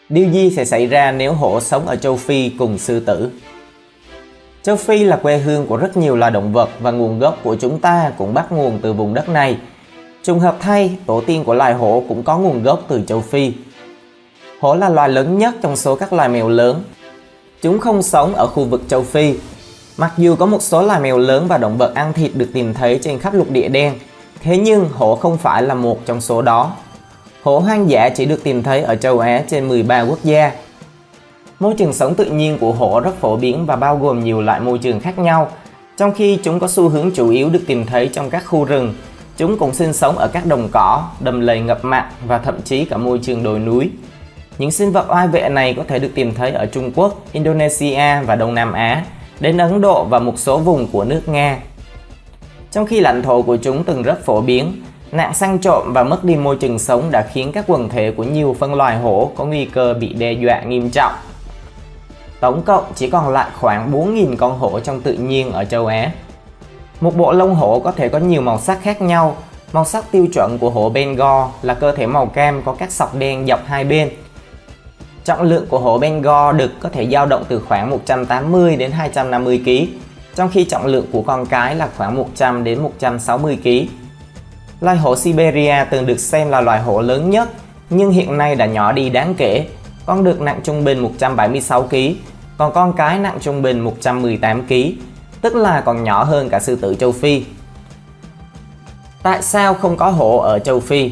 Điều gì sẽ xảy ra nếu hổ sống ở châu Phi cùng sư tử? Châu Phi là quê hương của rất nhiều loài động vật và nguồn gốc của chúng ta cũng bắt nguồn từ vùng đất này. Trùng hợp thay, tổ tiên của loài hổ cũng có nguồn gốc từ châu Phi. Hổ là loài lớn nhất trong số các loài mèo lớn. Chúng không sống ở khu vực châu Phi. Mặc dù có một số loài mèo lớn và động vật ăn thịt được tìm thấy trên khắp lục địa đen, thế nhưng hổ không phải là một trong số đó. Hổ hoang dã chỉ được tìm thấy ở châu Á trên 13 quốc gia. Môi trường sống tự nhiên của hổ rất phổ biến và bao gồm nhiều loại môi trường khác nhau. Trong khi chúng có xu hướng chủ yếu được tìm thấy trong các khu rừng, chúng cũng sinh sống ở các đồng cỏ, đầm lầy ngập mặn và thậm chí cả môi trường đồi núi. Những sinh vật oai vệ này có thể được tìm thấy ở Trung Quốc, Indonesia và Đông Nam Á, đến Ấn Độ và một số vùng của nước Nga. Trong khi lãnh thổ của chúng từng rất phổ biến, nạn săn trộm và mất đi môi trường sống đã khiến các quần thể của nhiều phân loài hổ có nguy cơ bị đe dọa nghiêm trọng. Tổng cộng chỉ còn lại khoảng 4.000 con hổ trong tự nhiên ở châu Á. Một bộ lông hổ có thể có nhiều màu sắc khác nhau. Màu sắc tiêu chuẩn của hổ Bengal là cơ thể màu cam có các sọc đen dọc hai bên. Trọng lượng của hổ Bengal đực có thể dao động từ khoảng 180 đến 250 kg, trong khi trọng lượng của con cái là khoảng 100 đến 160 kg. Loài hổ Siberia từng được xem là loài hổ lớn nhất, nhưng hiện nay đã nhỏ đi đáng kể. Con đực nặng trung bình 176 kg, còn con cái nặng trung bình 118 kg, tức là còn nhỏ hơn cả sư tử châu Phi. Tại sao không có hổ ở châu Phi?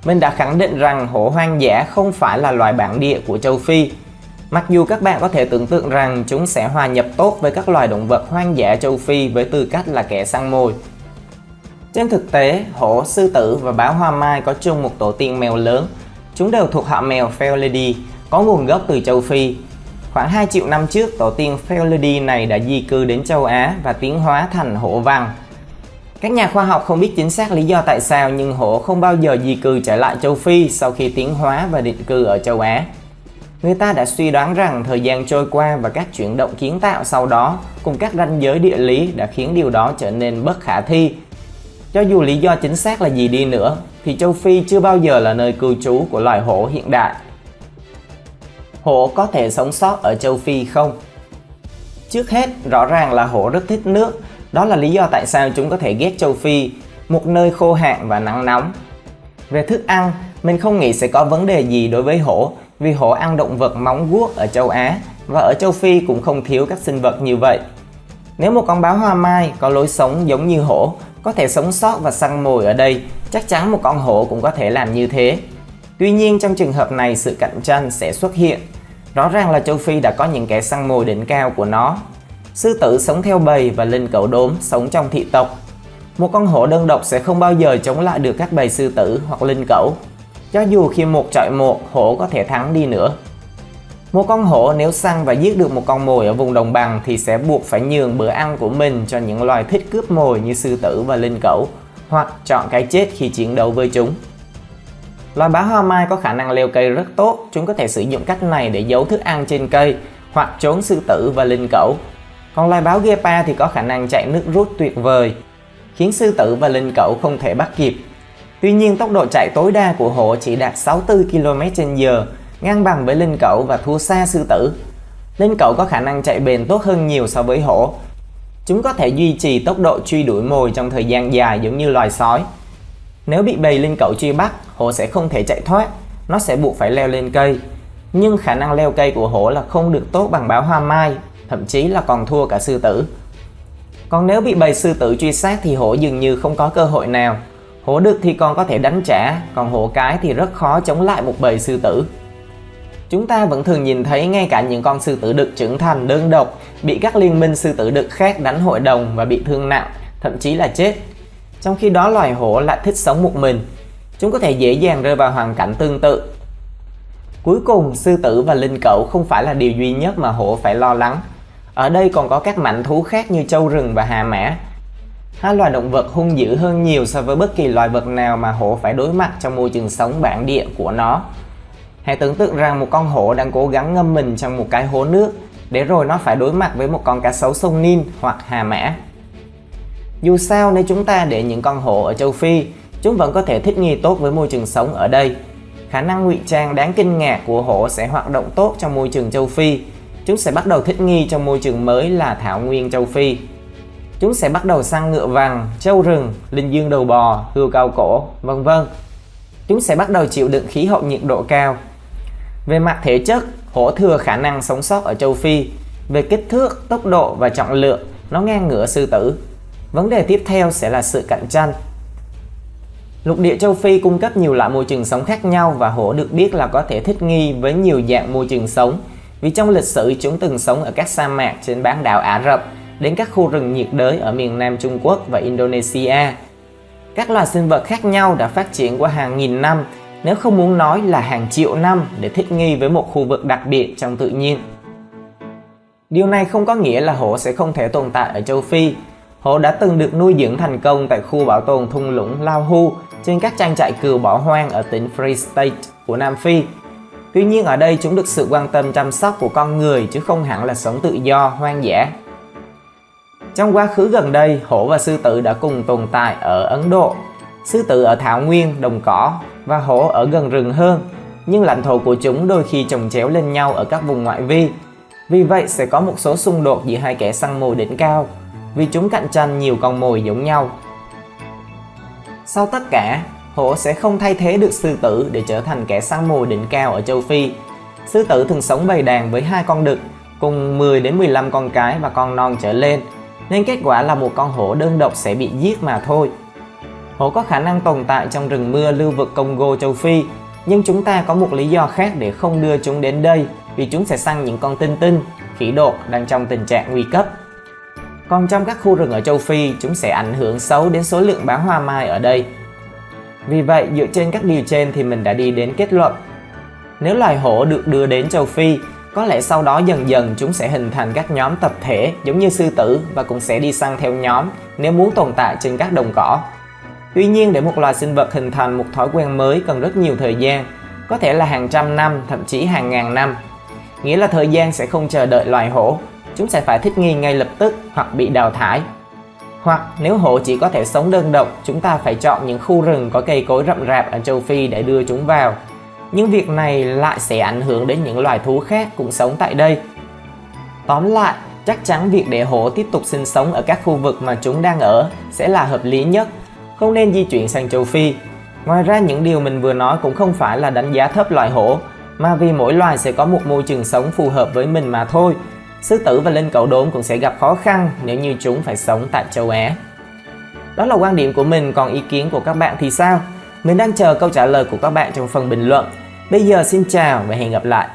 Mình đã khẳng định rằng hổ hoang dã không phải là loài bản địa của châu Phi. Mặc dù các bạn có thể tưởng tượng rằng chúng sẽ hòa nhập tốt với các loài động vật hoang dã châu Phi với tư cách là kẻ săn mồi. Trên thực tế, hổ, sư tử và báo hoa mai có chung một tổ tiên mèo lớn. Chúng đều thuộc họ mèo Felidae, có nguồn gốc từ châu Phi. Khoảng 2 triệu năm trước, tổ tiên Felidae này đã di cư đến châu Á và tiến hóa thành hổ vằn. Các nhà khoa học không biết chính xác lý do tại sao, nhưng hổ không bao giờ di cư trở lại châu Phi sau khi tiến hóa và định cư ở châu Á. Người ta đã suy đoán rằng thời gian trôi qua và các chuyển động kiến tạo sau đó cùng các ranh giới địa lý đã khiến điều đó trở nên bất khả thi. Cho dù lý do chính xác là gì đi nữa, thì châu Phi chưa bao giờ là nơi cư trú của loài hổ hiện đại. Hổ có thể sống sót ở châu Phi không? Trước hết, rõ ràng là hổ rất thích nước. Đó là lý do tại sao chúng có thể ghét châu Phi, một nơi khô hạn và nắng nóng. Về thức ăn, mình không nghĩ sẽ có vấn đề gì đối với hổ, vì hổ ăn động vật móng guốc ở châu Á và ở châu Phi cũng không thiếu các sinh vật như vậy. Nếu một con báo hoa mai có lối sống giống như hổ, có thể sống sót và săn mồi ở đây, chắc chắn một con hổ cũng có thể làm như thế. Tuy nhiên trong trường hợp này sự cạnh tranh sẽ xuất hiện. Rõ ràng là châu Phi đã có những kẻ săn mồi đỉnh cao của nó. Sư tử sống theo bầy và linh cẩu đốm sống trong thị tộc. Một con hổ đơn độc sẽ không bao giờ chống lại được các bầy sư tử hoặc linh cẩu, cho dù khi một chọi một hổ có thể thắng đi nữa. Một con hổ nếu săn và giết được một con mồi ở vùng đồng bằng thì sẽ buộc phải nhường bữa ăn của mình cho những loài thích cướp mồi như sư tử và linh cẩu, hoặc chọn cái chết khi chiến đấu với chúng. Loài báo hoa mai có khả năng leo cây rất tốt, chúng có thể sử dụng cách này để giấu thức ăn trên cây hoặc trốn sư tử và linh cẩu. Còn loài báo Gepa thì có khả năng chạy nước rút tuyệt vời, khiến sư tử và linh cẩu không thể bắt kịp. Tuy nhiên tốc độ chạy tối đa của hổ chỉ đạt 64 km/h, ngang bằng với linh cẩu và thua xa sư tử. Linh cẩu có khả năng chạy bền tốt hơn nhiều so với hổ. Chúng có thể duy trì tốc độ truy đuổi mồi trong thời gian dài giống như loài sói. Nếu bị bầy linh cẩu truy bắt, hổ sẽ không thể chạy thoát, nó sẽ buộc phải leo lên cây. Nhưng khả năng leo cây của hổ là không được tốt bằng báo hoa mai, thậm chí là còn thua cả sư tử. Còn nếu bị bầy sư tử truy sát thì hổ dường như không có cơ hội nào. Hổ đực thì còn có thể đánh trả, còn hổ cái thì rất khó chống lại một bầy sư tử. Chúng ta vẫn thường nhìn thấy ngay cả những con sư tử đực trưởng thành đơn độc bị các liên minh sư tử đực khác đánh hội đồng và bị thương nặng, thậm chí là chết. Trong khi đó loài hổ lại thích sống một mình. Chúng có thể dễ dàng rơi vào hoàn cảnh tương tự. Cuối cùng, sư tử và linh cẩu không phải là điều duy nhất mà hổ phải lo lắng. Ở đây còn có các mãnh thú khác như trâu rừng và hà mã. Hai loài động vật hung dữ hơn nhiều so với bất kỳ loài vật nào mà hổ phải đối mặt trong môi trường sống bản địa của nó. Hãy tưởng tượng rằng một con hổ đang cố gắng ngâm mình trong một cái hố nước, để rồi nó phải đối mặt với một con cá sấu sông Nin hoặc hà mã. Dù sao, nếu chúng ta để những con hổ ở châu Phi, chúng vẫn có thể thích nghi tốt với môi trường sống ở đây. khả năng ngụy trang đáng kinh ngạc của hổ sẽ hoạt động tốt trong môi trường châu Phi. Chúng sẽ bắt đầu thích nghi trong môi trường mới là thảo nguyên châu Phi. Chúng sẽ bắt đầu săn ngựa vằn, trâu rừng, linh dương đầu bò, hươu cao cổ, vân vân. Chúng sẽ bắt đầu chịu đựng khí hậu nhiệt độ cao. Về mặt thể chất, hổ thừa khả năng sống sót ở châu Phi. Về kích thước, tốc độ và trọng lượng, nó ngang ngửa sư tử. Vấn đề tiếp theo sẽ là sự cạnh tranh. Lục địa châu Phi cung cấp nhiều loại môi trường sống khác nhau và hổ được biết là có thể thích nghi với nhiều dạng môi trường sống. Vì trong lịch sử chúng từng sống ở các sa mạc trên bán đảo Ả Rập đến các khu rừng nhiệt đới ở miền Nam Trung Quốc và Indonesia. Các loài sinh vật khác nhau đã phát triển qua hàng nghìn năm, nếu không muốn nói là hàng triệu năm để thích nghi với một khu vực đặc biệt trong tự nhiên. Điều này không có nghĩa là hổ sẽ không thể tồn tại ở châu Phi. Hổ đã từng được nuôi dưỡng thành công tại khu bảo tồn thung lũng Lao Hu trên các trang trại cừu bỏ hoang ở tỉnh Free State của Nam Phi. Tuy nhiên ở đây chúng được sự quan tâm chăm sóc của con người chứ không hẳn là sống tự do, hoang dã. Trong quá khứ gần đây, hổ và sư tử đã cùng tồn tại ở Ấn Độ. Sư tử ở thảo nguyên, đồng cỏ và hổ ở gần rừng hơn, nhưng lãnh thổ của chúng đôi khi chồng chéo lên nhau ở các vùng ngoại vi. Vì vậy sẽ có một số xung đột giữa hai kẻ săn mồi đỉnh cao, vì chúng cạnh tranh nhiều con mồi giống nhau. Sau tất cả, hổ sẽ không thay thế được sư tử để trở thành kẻ săn mồi đỉnh cao ở châu Phi. Sư tử thường sống bầy đàn với 2 con đực, cùng 10 đến 15 con cái và con non trở lên, nên kết quả là một con hổ đơn độc sẽ bị giết mà thôi. Hổ có khả năng tồn tại trong rừng mưa lưu vực Congo châu Phi, nhưng chúng ta có một lý do khác để không đưa chúng đến đây, vì chúng sẽ săn những con tinh tinh, khỉ đột đang trong tình trạng nguy cấp. Còn trong các khu rừng ở châu Phi, chúng sẽ ảnh hưởng xấu đến số lượng bán hoa mai ở đây. Vì vậy, dựa trên các điều trên thì mình đã đi đến kết luận. Nếu loài hổ được đưa đến châu Phi, có lẽ sau đó dần dần chúng sẽ hình thành các nhóm tập thể giống như sư tử và cũng sẽ đi săn theo nhóm nếu muốn tồn tại trên các đồng cỏ. Tuy nhiên, để một loài sinh vật hình thành một thói quen mới cần rất nhiều thời gian, có thể là hàng trăm năm, thậm chí hàng ngàn năm. Nghĩa là thời gian sẽ không chờ đợi loài hổ, chúng sẽ phải thích nghi ngay lập tức hoặc bị đào thải. Hoặc nếu hổ chỉ có thể sống đơn độc, chúng ta phải chọn những khu rừng có cây cối rậm rạp ở châu Phi để đưa chúng vào. Nhưng việc này lại sẽ ảnh hưởng đến những loài thú khác cũng sống tại đây. Tóm lại, chắc chắn việc để hổ tiếp tục sinh sống ở các khu vực mà chúng đang ở sẽ là hợp lý nhất, không nên di chuyển sang châu Phi. Ngoài ra, những điều mình vừa nói cũng không phải là đánh giá thấp loài hổ, mà vì mỗi loài sẽ có một môi trường sống phù hợp với mình mà thôi. Sư tử và linh cẩu đốm cũng sẽ gặp khó khăn nếu như chúng phải sống tại châu Á. Đó là quan điểm của mình, còn ý kiến của các bạn thì sao? Mình đang chờ câu trả lời của các bạn trong phần bình luận. Bây giờ xin chào và hẹn gặp lại.